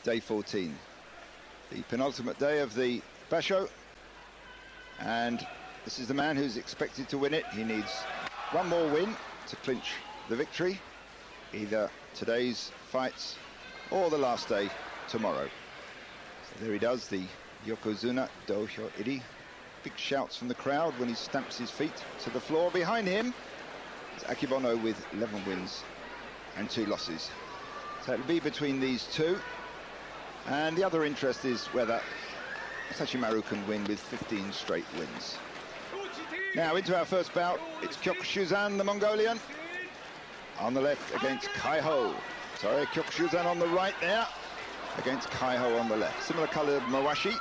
day 14, the penultimate day of the basho, and this is the man who's expected to win it. He needs one more win to clinch the victory, either today's fights or the last day tomorrow. So there he does, the Yokozuna Dohyo Iri. Big shouts from the crowd when he stamps his feet to the floor. Behind him is Akibono with 11 wins and 2 losses. So it'll be between these two. And the other interest is whether Sachimaru can win with 15 straight wins. Now into our first bout, it's Kyokushuzan, the Mongolian, on the left against Kaiho. Sorry, Kyokushuzan on the right there against Kaiho on the left. Similar coloured mawashi,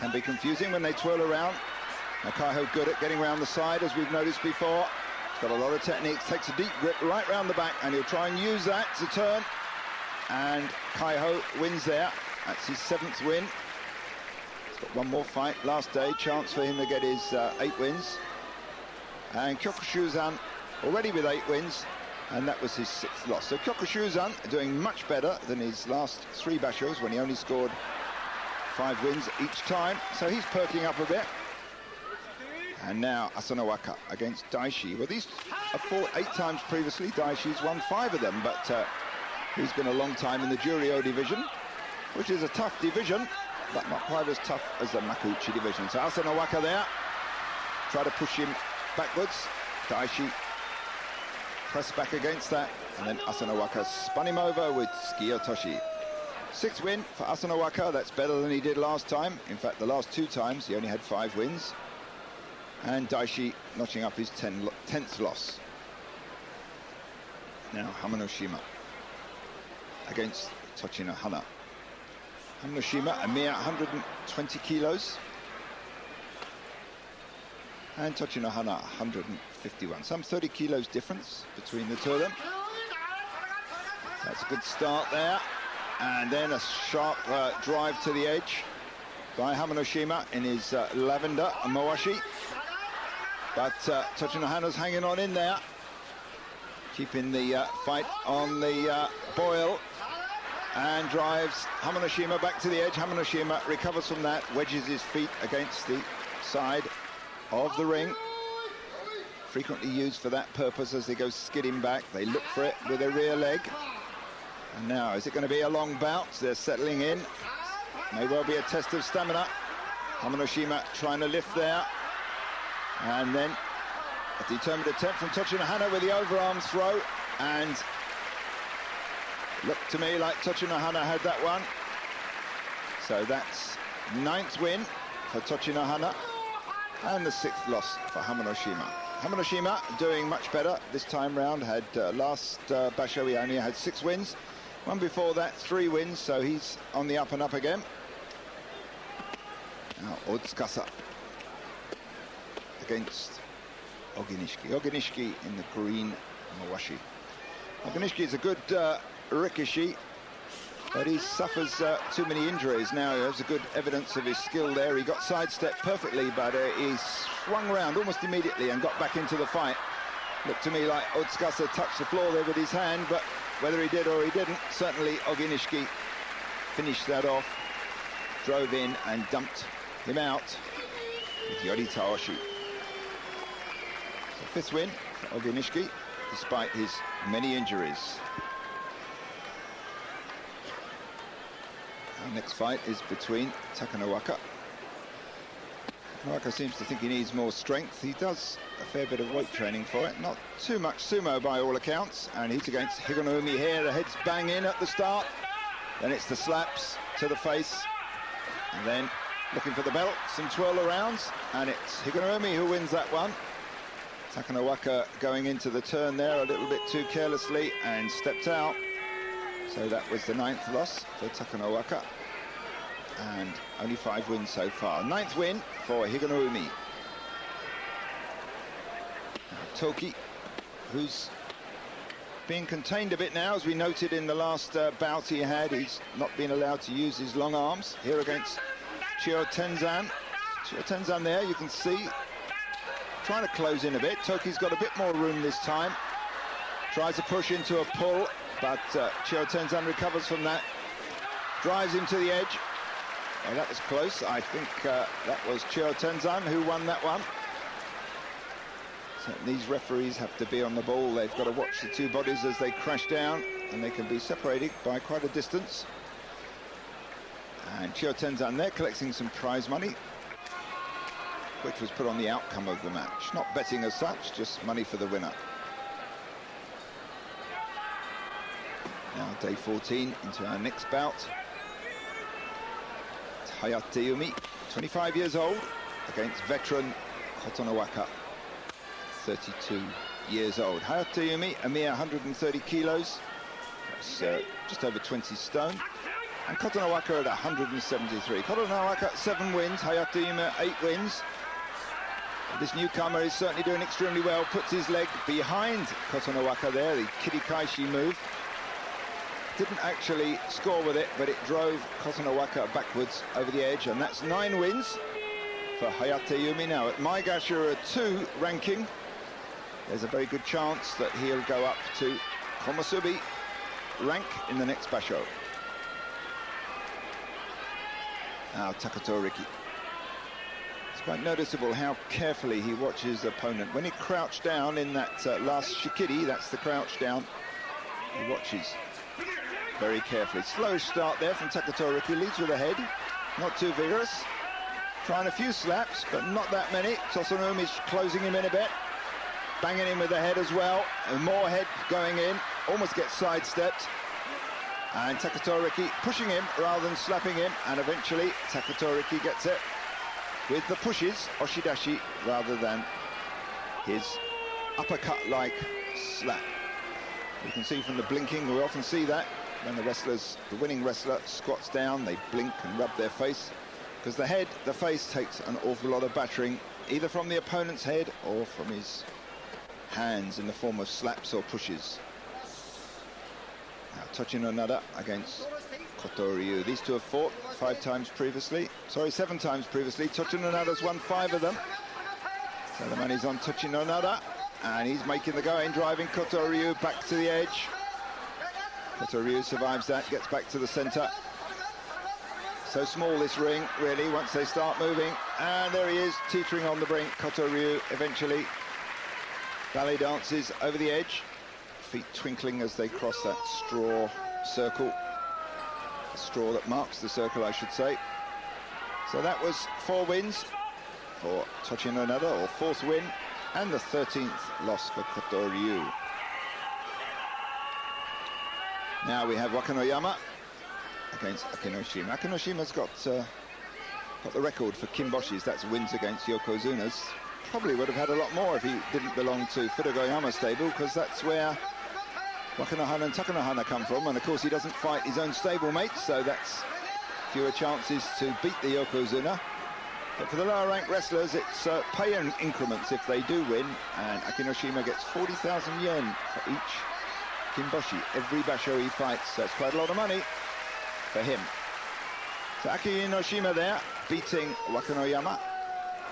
can be confusing when they twirl around. Now Kaiho good at getting around the side, as we've noticed before. He's got a lot of techniques, takes a deep grip right round the back, and he'll try and use that to turn. And Kaiho wins there. That's his 7th win. He's got one more fight last day, chance for him to get his 8 wins. And Kyokushuzan already with 8 wins, and that was his 6th loss. So Kyokushuzan doing much better than his last 3 bashos when he only scored 5 wins each time. So he's perking up a bit. And now Asanowaka against Daishi. Well, these have fought 8 times previously. Daishi's won 5 of them, but he's been a long time in the Juryo division, which is a tough division, but not quite as tough as the Makuuchi division. So Asanowaka there, try to push him backwards. Daishi press back against that, and then Asanowaka spun him over with tsukiotoshi. 6th win for Asanowaka. That's better than he did last time. In fact, the last 2 times he only had 5 wins. And Daishi notching up his 10th loss. Now Hamanoshima against Tochinohana. Hamanoshima, a mere 120 kilos. And Tochinohana, 151. Some 30 kilos difference between the two of them. That's a good start there. And then a sharp drive to the edge by Hamanoshima in his lavender mawashi. But Tochinohana's hanging on in there, keeping the fight on the boil, and drives Hamanoshima back to the edge. Hamanoshima recovers from that, wedges his feet against the side of the ring. Frequently used for that purpose as they go skidding back. They look for it with their rear leg. And now, is it going to be a long bout? They're settling in. May well be a test of stamina. Hamanoshima trying to lift there. And then a determined attempt from Tochinohana with the overarm throw. And looked to me like Tochinohana had that one. So that's 9th win for Tochinohana and the 6th loss for Hamanoshima. Hamanoshima doing much better this time round. Had last basho he only had 6 wins. One before that 3 wins, so he's on the up and up again. Now Otsukasa against Oginishiki. Oginishiki in the green mawashi. Oginishiki is a good rikishi, but he suffers too many injuries. Now there's a good evidence of his skill there. He got sidestepped perfectly, but he swung around almost immediately and got back into the fight. Looked to me like Otsukasa touched the floor there with his hand, but whether he did or he didn't, certainly Oginishiki finished that off, drove in and dumped him out with yoritaoshi. So 5th win for Oginishiki, despite his many injuries. Our next fight is between Takanowaka. Takanowaka seems to think he needs more strength. He does a fair bit of weight training for it. Not too much sumo by all accounts. And he's against Higonoumi here. The head's bang in at the start. Then it's the slaps to the face. And then looking for the belt, some twirl arounds. And it's Higonoumi who wins that one. Takanowaka going into the turn there a little bit too carelessly and stepped out. So that was the 9th loss for Takanowaka. And only 5 wins so far. 9th win for Higonoumi. Toki, who's being contained a bit now, as we noted in the last bout he had. He's not been allowed to use his long arms. Here against Chiyotenzan. Chiyotenzan there, you can see, trying to close in a bit. Toki's got a bit more room this time. Tries to push into a pull, but Chiyotenzan recovers from that. drives him to the edge. Well, that was close. I think that was Chiyotenzan who won that one. So these referees have to be on the ball. They've got to watch the two bodies as they crash down, and they can be separated by quite a distance. And Chiyotenzan there collecting some prize money, which was put on the outcome of the match. Not betting as such, just money for the winner. Now day 14 into our next bout. It's Hayateumi, 25 years old, against veteran Kotonowaka, 32 years old. Hayateumi, a mere 130 kilos, that's just over 20 stone. And Kotonowaka at 173. Kotonowaka 7 wins, Hayateumi 8 wins. This newcomer is certainly doing extremely well. Puts his leg behind Kotonowaka there, the kirikaishi move. Didn't actually score with it, but it drove Kotonowaka backwards over the edge, and that's 9 wins for Hayateumi. Now at Maigashira 2 ranking, there's a very good chance that he'll go up to Komusubi rank in the next basho. Now Takatoriki. It's quite noticeable how carefully he watches the opponent. When he crouched down in that last shikiri, that's the crouch down, he watches very carefully. Slow start there from Takatoriki, leads with a head, not too vigorous. Trying a few slaps, but not that many. Tosanoumi's closing him in a bit, banging him with the head as well, and more head going in, almost gets sidestepped. And Takatoriki pushing him rather than slapping him, and eventually Takatoriki gets it with the pushes, oshidashi, rather than his uppercut-like slap. You can see from the blinking, we often see that when the winning wrestler squats down, they blink and rub their face, because the face takes an awful lot of battering, either from the opponent's head or from his hands in the form of slaps or pushes. Now Tochinonada against Kotoryu. These two have fought 7 times previously. Tochinonada's won 5 of them. So the money's on Tochinonada, and he's making the going, driving Kotoryu back to the edge. Kotoryu survives that, gets back to the center. So small this ring, really, once they start moving. And there he is, teetering on the brink. Kotoryu eventually ballet dances over the edge, feet twinkling as they cross that straw circle. The straw that marks the circle, I should say. So that was 4 wins for Tochinonada, or 4th win, and the 13th loss for Kotoryu. Now we have Wakanoyama against Akinoshima. Akinoshima's got the record for kimboshis, that's wins against Yokozunas. Probably would have had a lot more if he didn't belong to Furugoyama stable, because that's where Wakanohana and Takanohana come from, and of course he doesn't fight his own stablemates, so that's fewer chances to beat the Yokozuna. But for the lower ranked wrestlers, it's pay increments if they do win, and Akinoshima gets 40,000 yen for each kimboshi every basho he fights. That's quite a lot of money for him. So Akinoshima there beating Wakanoyama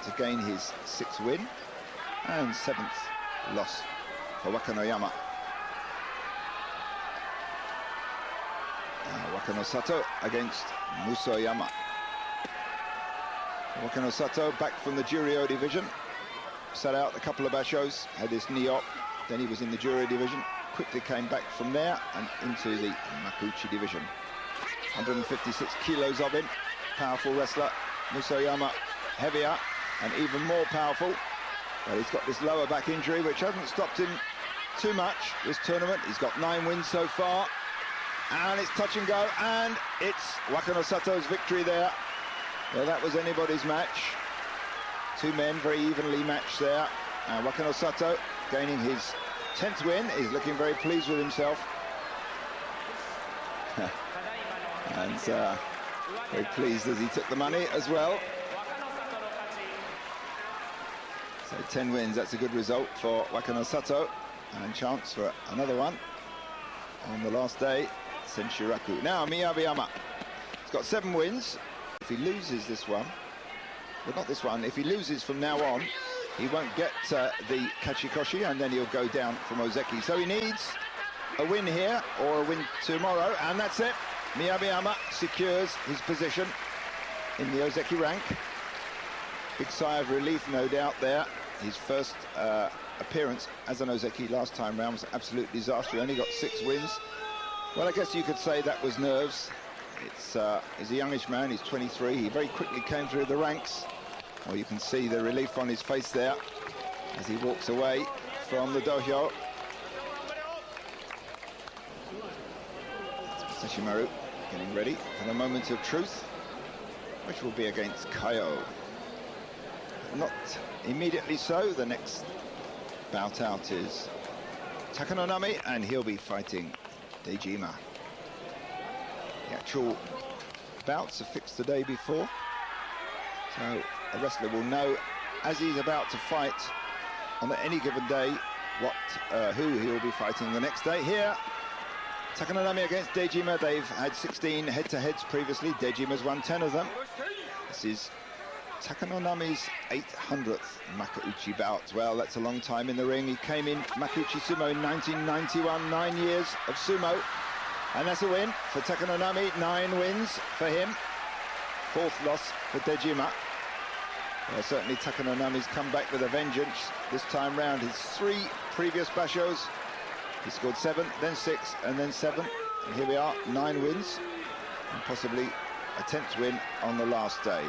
to gain his 6th win and 7th loss for Wakanoyama. Wakanosato against Musoyama. Wakanosato back from the Juryo division, sat out a couple of bashos, had his knee op, then he was in the Juryo division, quickly came back from there and into the Makuuchi division. 156 kilos of him, powerful wrestler. Musoyama heavier and even more powerful, but he's got this lower back injury which hasn't stopped him too much this tournament. He's got 9 wins so far, and it's touch and go, and it's Wakanosato's victory there. Yeah, that was anybody's match. 2 men very evenly matched there. Wakanosato gaining his 10th win, is looking very pleased with himself. And very pleased as he took the money as well. So 10 wins, that's a good result for Wakanosato, and chance for another one on the last day, Senshiraku. Now Miyabiyama, he's got 7 wins. If he loses this one, well, not this one, if he loses from now on, he won't get the Kachikoshi, and then he'll go down from Ozeki. So he needs a win here or a win tomorrow, and that's it. Miyabiyama secures his position in the Ozeki rank. Big sigh of relief, no doubt, there. His first appearance as an Ozeki last time round was an absolute disaster. He only got 6 wins. Well, I guess you could say that was nerves. He's a youngish man, he's 23. He very quickly came through the ranks. Well, you can see the relief on his face there as he walks away from the dojo. Sashimaru getting ready for the moment of truth, which will be against Kaiho. Not immediately so. The next bout out is Takanonami, and he'll be fighting Dejima. The actual bouts are fixed the day before, so a wrestler will know as he's about to fight on any given day who he will be fighting the next day. Here, Takanonami against Dejima. They've had 16 head-to-heads previously. Dejima's won 10 of them. This is Takanonami's 800th Makuuchi bout. Well, that's a long time in the ring. He came in Makuuchi Sumo in 1991, 9 years of sumo. And that's a win for Takanonami, 9 wins for him. 4th loss for Dejima. Well, certainly Takanonami's come back with a vengeance this time round. His 3 previous bashos, he scored 7, then 6, and then 7. And here we are, 9 wins, and possibly a 10th win on the last day.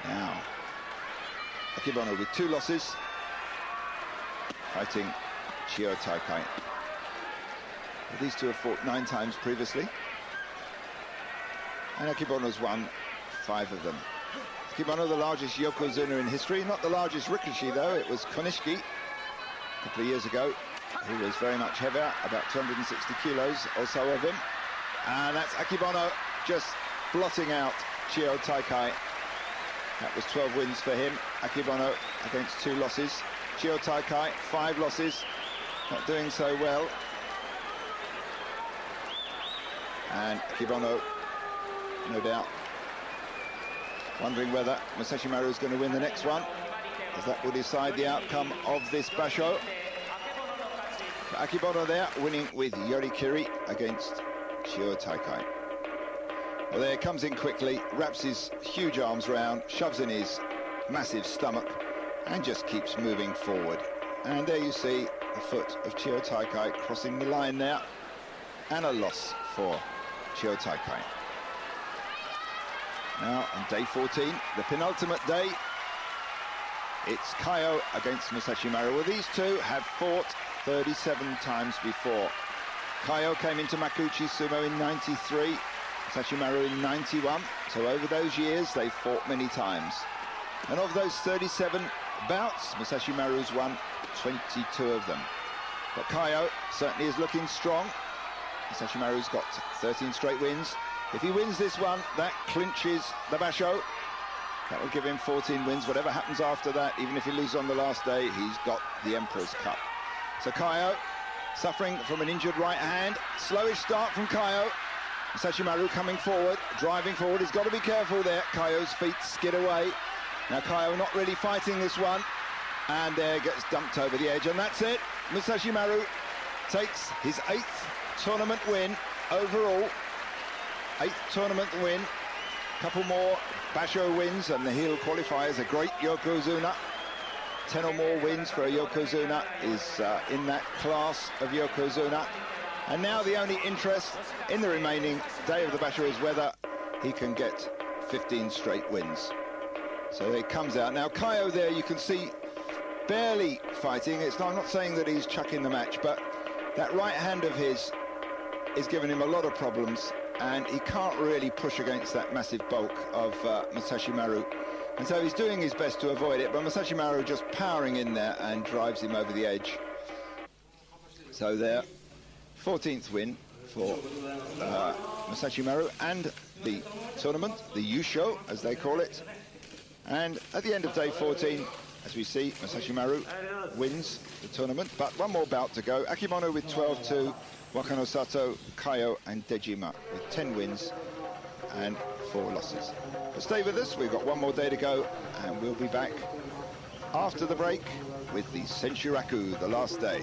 Now, Akebono with 2 losses, fighting Chiyo Taikai. Well, these two have fought 9 times previously, and Akebono's won 5 of them. Akebono, the largest yokozuna in history, not the largest rikishi though. It was Konishiki a couple of years ago, who was very much heavier, about 260 kilos or so of him. And that's Akebono just blotting out Chiyo Taikai. That was 12 wins for him. Akebono against 2 losses. Chiyo Taikai, 5 losses, not doing so well. And Akebono, no doubt, wondering whether Musashimaru is going to win the next one, as that will decide the outcome of this basho. Akebono there, winning with yorikiri against Chiyo Taikai. Well, there, comes in quickly, wraps his huge arms round, shoves in his massive stomach, and just keeps moving forward. And there you see the foot of Chiyo Taikai crossing the line there, and a loss for Chiyo Taikai. Now, on day 14, the penultimate day, it's Kaiho against Musashimaru. Well, these two have fought 37 times before. Kaiho came into Makuuchi Sumo in 93, Musashimaru in 91, so over those years they fought many times. And of those 37 bouts, Musashimaru's won 22 of them. But Kaiho certainly is looking strong. Musashimaru's got 13 straight wins. If he wins this one, that clinches the basho. That will give him 14 wins. Whatever happens after that, even if he loses on the last day, he's got the Emperor's Cup. So Kaiho, suffering from an injured right hand. Slowish start from Kaiho. Musashimaru coming forward, driving forward. He's got to be careful there. Kaiho's feet skid away. Now Kaiho not really fighting this one. And there gets dumped over the edge. And that's it. Musashimaru takes his 8th tournament win overall. 8th tournament win. Couple more basho wins, and he will qualify as a great yokozuna. 10 or more wins for a yokozuna is in that class of yokozuna. And now the only interest in the remaining day of the basho is whether he can get 15 straight wins. So it comes out. Now Kaiho there, you can see, barely fighting. I'm not saying that he's chucking the match, but that right hand of his is giving him a lot of problems, and he can't really push against that massive bulk of Musashimaru. And so he's doing his best to avoid it, but Musashimaru just powering in there and drives him over the edge. So there, 14th win for Musashimaru and the tournament, the Yusho, as they call it. And at the end of day 14, as we see, Musashimaru wins the tournament, but one more bout to go. Akebono with 12-2, Wakanosato, Kaiho and Dejima with 10 wins and 4 losses. But stay with us, we've got one more day to go, and we'll be back after the break with the Senshuraku, the last day.